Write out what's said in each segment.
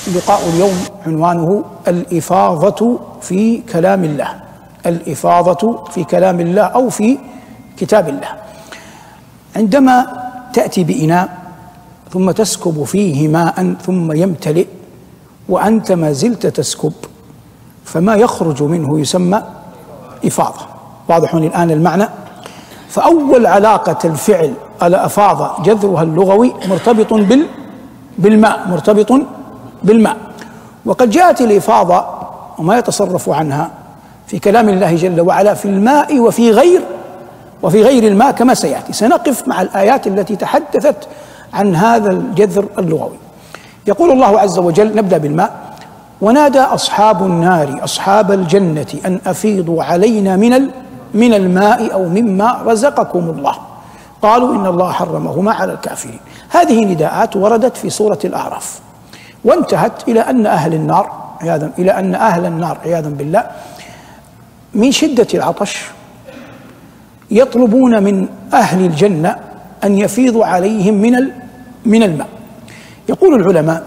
لقاء اليوم عنوانه الإفاضة في كلام الله. الإفاضة في كلام الله أو في كتاب الله. عندما تأتي بإناء ثم تسكب فيه ماء ثم يمتلئ وأنت ما زلت تسكب، فما يخرج منه يسمى إفاضة. واضح الآن المعنى؟ فأول علاقة الفعل الأفاضة جذرها اللغوي مرتبط بالماء، وقد جاءت الإفاضة وما يتصرف عنها في كلام الله جل وعلا في الماء وفي غير الماء كما سيأتي. سنقف مع الآيات التي تحدثت عن هذا الجذر اللغوي. يقول الله عز وجل، نبدأ بالماء: ونادى أصحاب النار أصحاب الجنة أن أفيضوا علينا من الماء أو مما رزقكم الله قالوا إن الله حرمهما على الكافرين. هذه نداءات وردت في سورة الأعراف وانتهت إلى أن أهل النار عياذا بالله من شدة العطش يطلبون من أهل الجنة أن يفيضوا عليهم من الماء. يقول العلماء: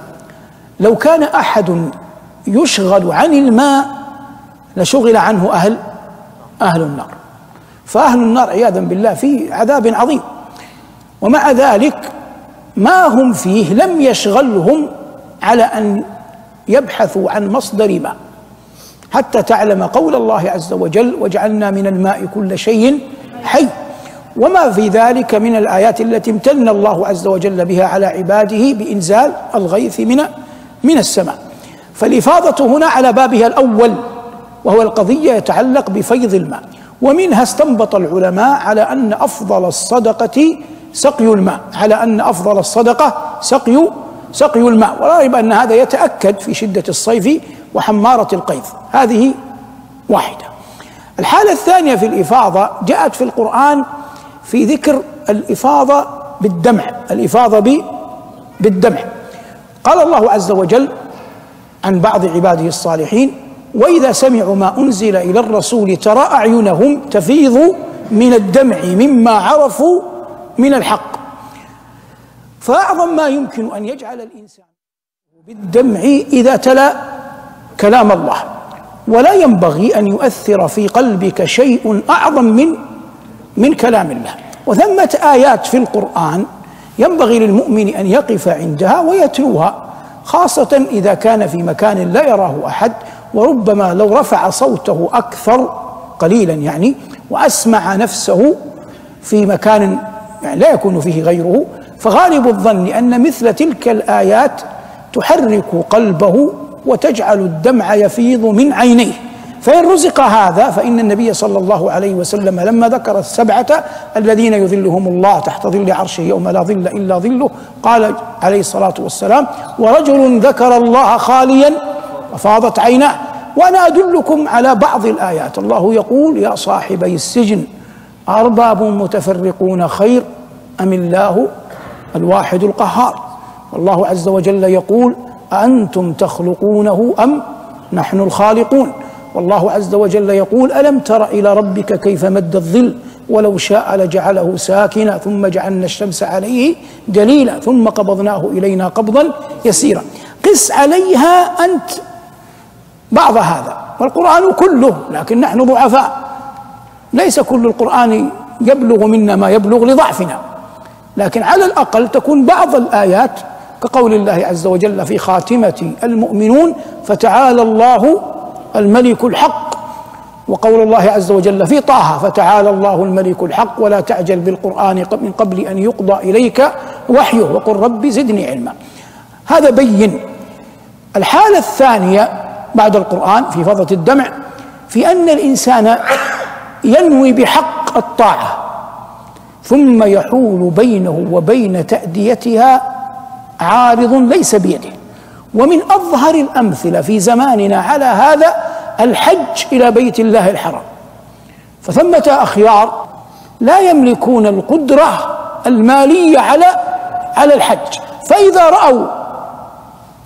لو كان أحد يشغل عن الماء لشغل عنه أهل النار، فأهل النار عياذا بالله في عذاب عظيم، ومع ذلك ما هم فيه لم يشغلهم على أن يبحثوا عن مصدر ماء، حتى تعلم قول الله عز وجل: وجعلنا من الماء كل شيء حي. وما في ذلك من الآيات التي امتن الله عز وجل بها على عباده بإنزال الغيث من السماء. فالإفاضة هنا على بابها الأول، وهو القضية يتعلق بفيض الماء. ومنها استنبط العلماء على أن أفضل الصدقة سقي الماء، ولا ريب أن هذا يتأكد في شدة الصيف وحمارة القيظ. هذه واحدة. الحالة الثانية في الإفاضة جاءت في القرآن في ذكر الإفاضة بالدمع. قال الله عز وجل عن بعض عباده الصالحين: وإذا سمعوا ما أنزل إلى الرسول ترى أعينهم تفيض من الدمع مما عرفوا من الحق. فأعظم ما يمكن أن يجعل الإنسان بالدمع إذا تلا كلام الله، ولا ينبغي أن يؤثر في قلبك شيء أعظم من كلام الله. وثمة آيات في القرآن ينبغي للمؤمن أن يقف عندها ويتلوها، خاصة إذا كان في مكان لا يراه أحد، وربما لو رفع صوته أكثر قليلا وأسمع نفسه في مكان لا يكون فيه غيره، فغالب الظن أن مثل تلك الآيات تحرك قلبه وتجعل الدمع يفيض من عينيه. فإن رزق هذا، فإن النبي صلى الله عليه وسلم لما ذكر السبعة الذين يظلهم الله تحت ظل عرشه يوم لا ظل إلا ظله، قال عليه الصلاة والسلام: ورجل ذكر الله خاليا وفاضت عيناه. وأنا أدلكم على بعض الآيات. الله يقول: يا صاحبي السجن أرباب متفرقون خير أم الله الواحد القهار. والله عز وجل يقول: أأنتم تخلقونه أم نحن الخالقون. والله عز وجل يقول: ألم تر إلى ربك كيف مد الظل ولو شاء لجعله ساكنا ثم جعلنا الشمس عليه دليلا ثم قبضناه إلينا قبضا يسيرا. قس عليها أنت بعض هذا، والقرآن كله، لكن نحن ضعفاء، ليس كل القرآن يبلغ منا ما يبلغ لضعفنا، لكن على الأقل تكون بعض الآيات كقول الله عز وجل في خاتمة المؤمنون: فتعالى الله الملك الحق. وقول الله عز وجل في طه: فتعالى الله الملك الحق ولا تعجل بالقرآن من قبل أن يقضى إليك وحيه وقل رب زدني علما. هذا بين. الحالة الثانية بعد القرآن في فضة الدمع في أن الإنسان ينوي بحق الطاعة ثم يحول بينه وبين تأديتها عارض ليس بيده. ومن أظهر الأمثلة في زماننا على هذا الحج إلى بيت الله الحرام. فثمة أخيار لا يملكون القدرة المالية على الحج، فإذا رأوا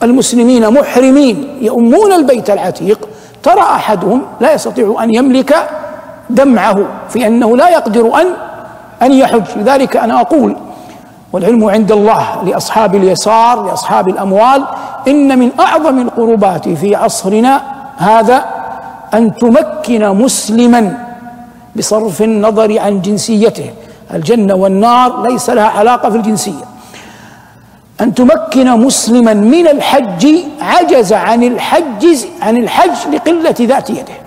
المسلمين محرمين يؤمون البيت العتيق ترى أحدهم لا يستطيع أن يملك دمعه في أنه لا يقدر أن يحج. لذلك أنا أقول والعلم عند الله لأصحاب اليسار لأصحاب الأموال. إن من أعظم القربات في عصرنا هذا أن تمكن مسلما بصرف النظر عن جنسيته، الجنة والنار ليس لها علاقة في الجنسية، أن تمكن مسلما من الحج عجز عن الحج لقلة ذات يده.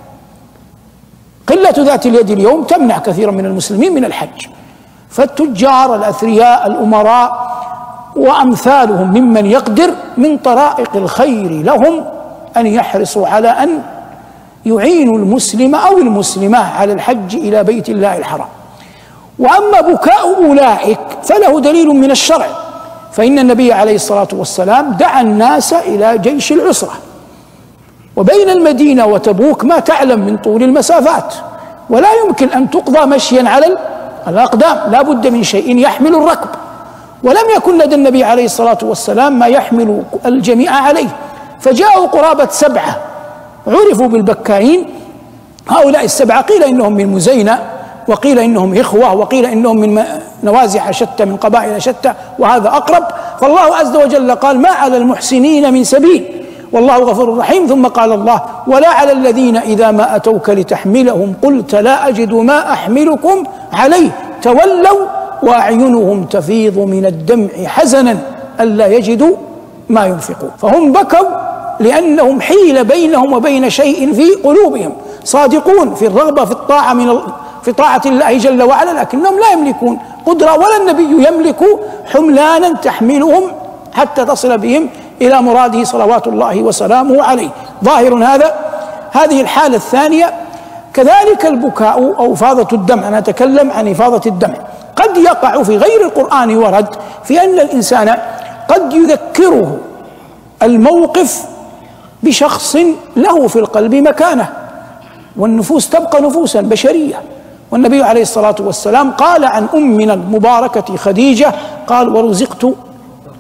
قلة ذات اليد اليوم تمنع كثيرا من المسلمين من الحج، فالتجار الأثرياء الأمراء وأمثالهم ممن يقدر من طرائق الخير لهم أن يحرصوا على أن يعينوا المسلم أو المسلمة على الحج إلى بيت الله الحرام. وأما بكاء أولئك فله دليل من الشرع، فإن النبي عليه الصلاة والسلام دعا الناس إلى جيش العسرة، وبين المدينة وتبوك ما تعلم من طول المسافات، ولا يمكن أن تقضى مشيا على الأقدام، لا بد من شيء يحمل الركب، ولم يكن لدى النبي عليه الصلاة والسلام ما يحمل الجميع عليه، فجاءوا قرابة 7 عرفوا بالبكائين. هؤلاء 7 قيل إنهم من مزينة، وقيل إنهم إخوة، وقيل إنهم من نوازع شتى من قبائل شتى، وهذا أقرب. فالله عز وجل قال: ما على المحسنين من سبيل والله غفور رحيم. ثم قال الله: ولا على الذين إذا ما أتوك لتحملهم قلت لا أجد ما أحملكم عليه تولوا وأعينهم تفيض من الدمع حزنا ألا يجدوا ما ينفقون. فهم بكوا لأنهم حيل بينهم وبين شيء في قلوبهم، صادقون في الرغبة في طاعة الله جل وعلا، لكنهم لا يملكون قدرة، ولا النبي يملك حملانا تحملهم حتى تصل بهم إلى مراده صلوات الله وسلامه عليه. ظاهر هذا. هذه الحالة الثانية. كذلك البكاء أو إفاضة الدمع، أنا أتكلم عن إفاضة الدمع، قد يقع في غير القرآن ورد في أن الإنسان قد يذكره الموقف بشخص له في القلب مكانة، والنفوس تبقى نفوسا بشرية. والنبي عليه الصلاة والسلام قال عن أمنا المباركة خديجة، قال: ورزقت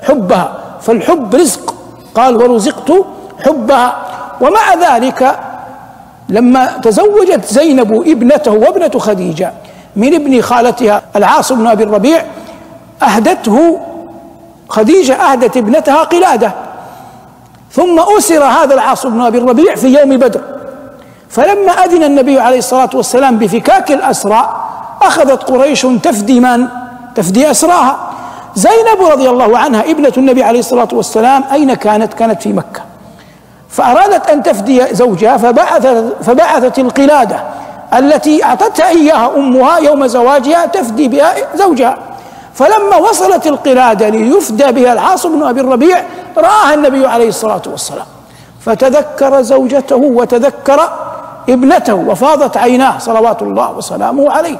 حبها، فالحب رزق، قال: ورزقت حبها. ومع ذلك لما تزوجت زينب ابنته وابنة خديجة من ابن خالتها العاص بن أبي الربيع، خديجة أهدت ابنتها قلادة، ثم أسر هذا العاص بن أبي الربيع في يوم بدر. فلما أذن النبي عليه الصلاة والسلام بفكاك الأسرى أخذت قريش تفدي أسراها. زينب رضي الله عنها ابنة النبي عليه الصلاة والسلام أين كانت؟ كانت في مكة، فأرادت أن تفدي زوجها فبعثت القلادة التي أعطتها إياها أمها يوم زواجها تفدي بها زوجها. فلما وصلت القلادة ليفدى بها العاص بن أبي الربيع رآها النبي عليه الصلاة والسلام، فتذكر زوجته وتذكر ابنته وفاضت عيناه صلوات الله وسلامه عليه.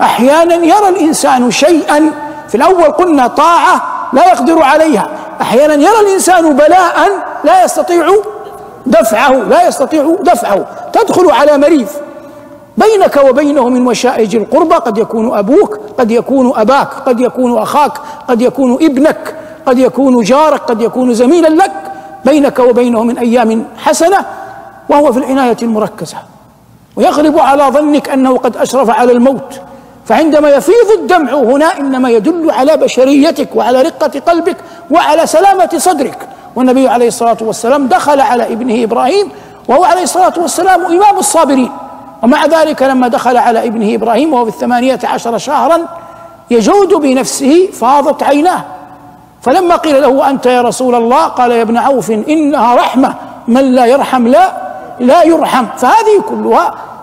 أحيانا يرى الإنسان شيئا، في الأول قلنا طاعة لا يقدر عليها، أحيانا يرى الإنسان بلاء لا يستطيع دفعه، تدخل على مريض بينك وبينه من وشائج القربى، قد يكون أبوك، قد يكون أباك، قد يكون أخاك، قد يكون ابنك، قد يكون جارك، قد يكون زميلا لك، بينك وبينه من أيام حسنة وهو في العناية المركزة، ويغلب على ظنك أنه قد أشرف على الموت. فعندما يفيض الدمع هنا إنما يدل على بشريتك وعلى رقة قلبك وعلى سلامة صدرك. والنبي عليه الصلاة والسلام دخل على ابنه إبراهيم وهو عليه الصلاة والسلام إمام الصابرين، ومع ذلك لما دخل على ابنه إبراهيم وهو في 18 شهرا يجود بنفسه فاضت عيناه. فلما قيل له: أنت يا رسول الله؟ قال: يا ابن عوف إنها رحمة، من لا يرحم لا يرحم. فهذه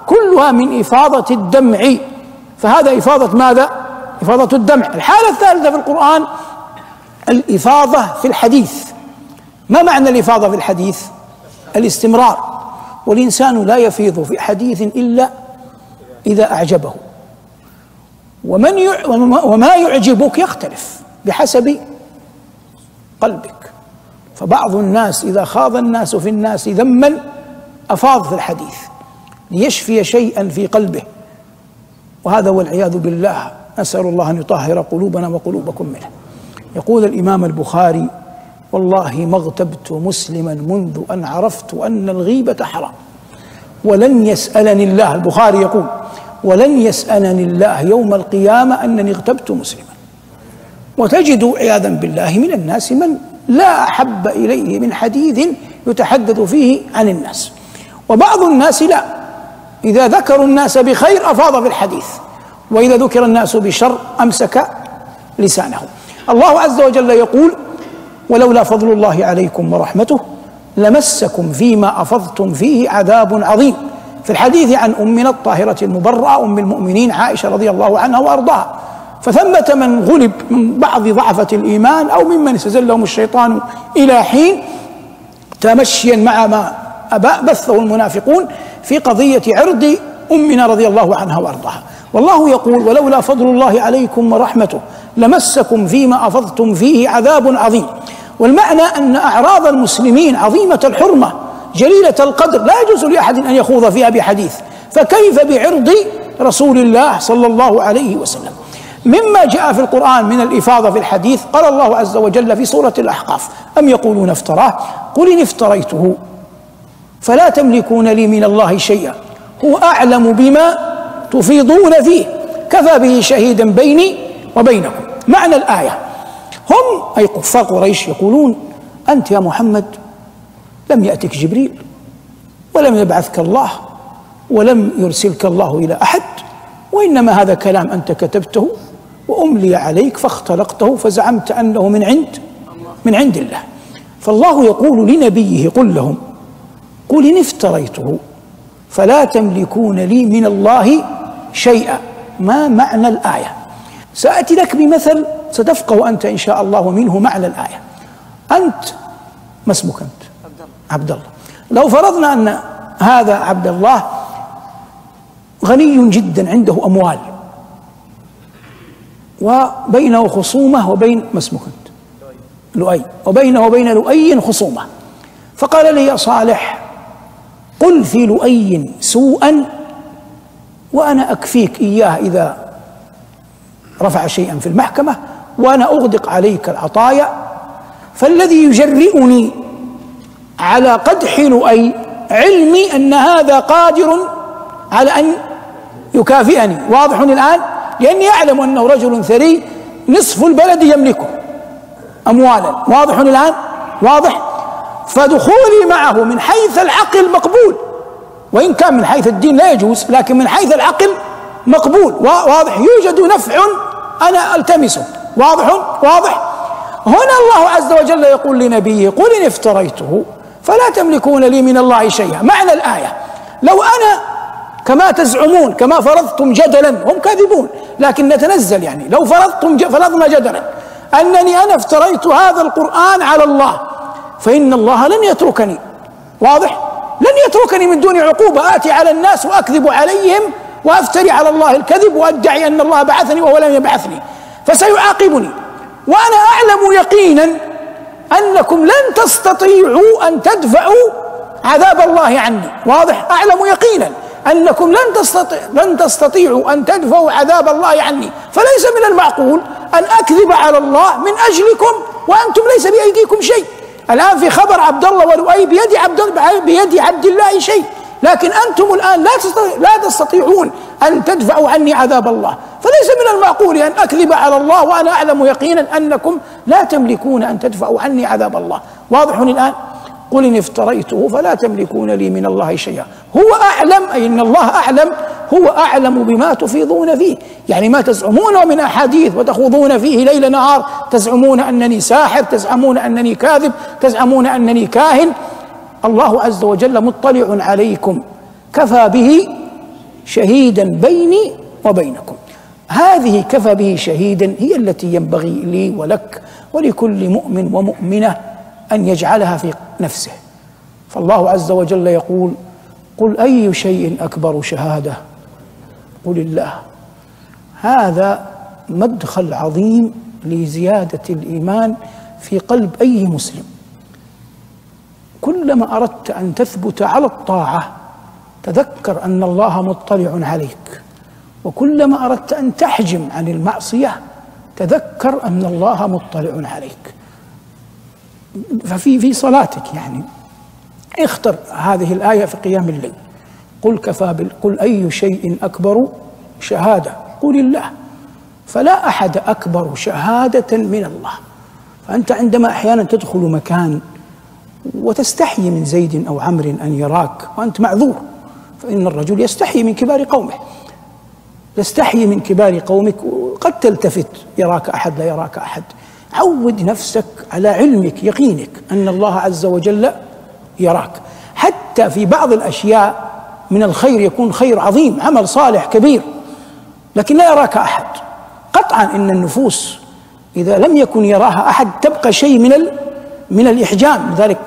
كلها من إفاضة الدمع. فهذا إفاضة ماذا؟ إفاضة الدمع. الحالة الثالثة في القرآن الإفاضة في الحديث. ما معنى الإفاضة في الحديث؟ الاستمرار، والإنسان لا يفيض في حديث إلا إذا أعجبه، وما يعجبك يختلف بحسب قلبك. فبعض الناس إذا خاض الناس في الناس ذما أفاض في الحديث ليشفي شيئا في قلبه، وهذا والعياذ بالله. نسأل الله أن يطهر قلوبنا وقلوبكم منه. يقول الإمام البخاري: والله ما اغتبت مسلما منذ أن عرفت أن الغيبة حرام، ولن يسألني الله، البخاري يقول: ولن يسألني الله يوم القيامة أنني اغتبت مسلما. وتجد عياذا بالله من الناس من لا أحب إليه من حديث يتحدث فيه عن الناس. وبعض الناس لا، إذا ذكروا الناس بخير أفاض في الحديث، وإذا ذكر الناس بشر أمسك لسانه. الله عز وجل يقول: ولولا فضل الله عليكم ورحمته لمسكم فيما أفضتم فيه عذاب عظيم، في الحديث عن أمنا الطاهرة المبرأة أم المؤمنين عائشة رضي الله عنها وأرضاها. فثمة من غلب من بعض ضعفة الإيمان أو ممن استزلهم الشيطان إلى حين، تمشيا مع ما بثه المنافقون في قضية عرض أمنا رضي الله عنها وأرضاها. والله يقول: ولولا فضل الله عليكم ورحمته لمسكم فيما أفضتم فيه عذاب عظيم. والمعنى أن أعراض المسلمين عظيمة الحرمة جليلة القدر، لا يجوز لأحد أن يخوض فيها بحديث، فكيف بعرض رسول الله صلى الله عليه وسلم؟ مما جاء في القرآن من الإفاضة في الحديث، قال الله عز وجل في سورة الأحقاف: أم يقولون افتراه قل إن افتريته فلا تملكون لي من الله شيئا هو أعلم بما تفيضون فيه كفى به شهيدا بيني وبينكم. معنى الآية: هم أي كفار قريش يقولون: أنت يا محمد لم يأتك جبريل ولم يبعثك الله ولم يرسلك الله إلى أحد، وإنما هذا كلام أنت كتبته وأملي عليك فاختلقته فزعمت أنه من عند الله. فالله يقول لنبيه: قل لهم قل إن افتريته فلا تملكون لي من الله شيئا. ما معنى الآية؟ سأتي لك بمثل ستفقه أنت إن شاء الله منه معنى الآية. أنت ما اسمك أنت؟ عبد الله. لو فرضنا أن هذا عبد الله غني جدا عنده أموال وبينه خصومة وبين ما اسمك أنت؟ لؤي. وبينه وبين لؤي خصومة، فقال لي: يا صالح قل في لؤي سوءا وأنا أكفيك إياه إذا رفع شيئا في المحكمة، وأنا أغدق عليك العطايا. فالذي يجرئني على قدح لؤي علمي أن هذا قادر على أن يكافئني. واضح الآن؟ لأني أعلم أنه رجل ثري نصف البلد يملكه أموالا. واضح الآن؟ واضح؟ فدخولي معه من حيث العقل مقبول، وإن كان من حيث الدين لا يجوز، لكن من حيث العقل مقبول. واضح؟ يوجد نفع أنا ألتمسه. واضح؟ هنا الله عز وجل يقول لنبيه: قل إن افتريته فلا تملكون لي من الله شيئا. معنى الآية: لو أنا كما تزعمون، كما فرضتم جدلا، هم كاذبون لكن نتنزل، يعني لو فرضنا جدلا أنني أنا افتريت هذا القرآن على الله، فإن الله لن يتركني. واضح؟ لن يتركني من دون عقوبة. آتي على الناس وأكذب عليهم وأفتري على الله الكذب وأدعي أن الله بعثني وهو لم يبعثني، فسيعاقبني. وأنا أعلم يقينا أنكم لن تستطيعوا أن تدفعوا عذاب الله عني. واضح؟ أعلم يقينا أنكم لن تستطيعوا أن تدفعوا عذاب الله عني، فليس من المعقول أن أكذب على الله من أجلكم وأنتم ليس بأيديكم شيء. الآن في خبر عبد الله ولؤي بيد عبد الله شيء، لكن أنتم الآن لا تستطيعون أن تدفعوا عني عذاب الله، فليس من المعقول أن أكذب على الله وأنا أعلم يقينا أنكم لا تملكون أن تدفعوا عني عذاب الله. واضح الآن؟ قل إن افتريته فلا تملكون لي من الله شيئا هو أعلم، أي إن الله أعلم، هو أعلم بما تفيضون فيه، يعني ما تزعمونه من أحاديث وتخوضون فيه ليل نهار، تزعمون أنني ساحر، تزعمون أنني كاذب، تزعمون أنني كاهن. الله عز وجل مطلع عليكم كفى به شهيدا بيني وبينكم. هذه كفى به شهيدا هي التي ينبغي لي ولك ولكل مؤمن ومؤمنة أن يجعلها في نفسه. فالله عز وجل يقول: قل أي شيء أكبر شهادة قل الله. هذا مدخل عظيم لزيادة الإيمان في قلب أي مسلم. كلما أردت أن تثبت على الطاعة تذكر أن الله مطلع عليك، وكلما أردت أن تحجم عن المعصية تذكر أن الله مطلع عليك. ففي صلاتك يعني اختر هذه الآية في قيام الليل: قل أي شيء أكبر شهادة قل الله. فلا أحد أكبر شهادة من الله. فأنت عندما أحيانا تدخل مكان وتستحي من زيد أو عمرو أن يراك وأنت معذور، فإن الرجل يستحي من كبار قومه، يستحي من كبار قومك، وقد تلتفت يراك أحد لا يراك أحد. عود نفسك على علمك يقينك أن الله عز وجل يراك، حتى في بعض الأشياء من الخير يكون خير عظيم، عمل صالح كبير، لكن لا يراك أحد. قطعا إن النفوس إذا لم يكن يراها أحد تبقى شيء من الإحجام. لذلك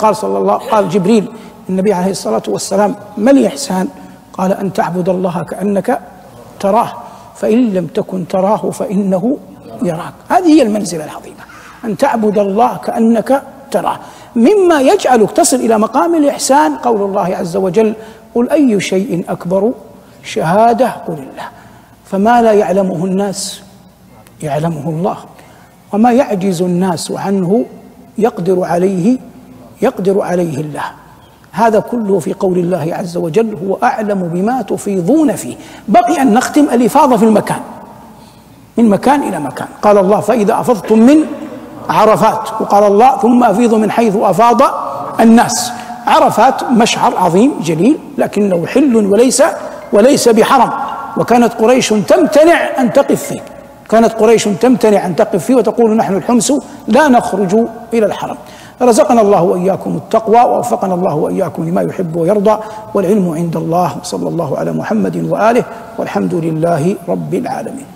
قال جبريل النبي عليه الصلاة والسلام: ما الإحسان؟ قال: أن تعبد الله كأنك تراه، فإن لم تكن تراه فإنه يراك. هذه هي المنزلة العظيمة، أن تعبد الله كأنك تراه. مما يجعلك تصل إلى مقام الإحسان قول الله عز وجل: قل أي شيء أكبر شهادة قل الله، فما لا يعلمه الناس يعلمه الله، وما يعجز الناس عنه يقدر عليه الله. هذا كله في قول الله عز وجل: هو أعلم بما تفيضون فيه. بقي أن نختم الإفاضة في المكان، من مكان إلى مكان. قال الله: فإذا أفضتم من عرفات، وقال الله: ثم أفيضوا من حيث أفاض الناس. عرفات مشعر عظيم جليل، لكنه حل وليس بحرم، وكانت قريش تمتنع أن تقف فيه، كانت قريش تمتنع أن تقف فيه وتقول: نحن الحمس لا نخرج إلى الحرم. رزقنا الله وإياكم التقوى، ووفقنا الله وإياكم لما يحب ويرضى، والعلم عند الله. صلى الله على محمد وآله، والحمد لله رب العالمين.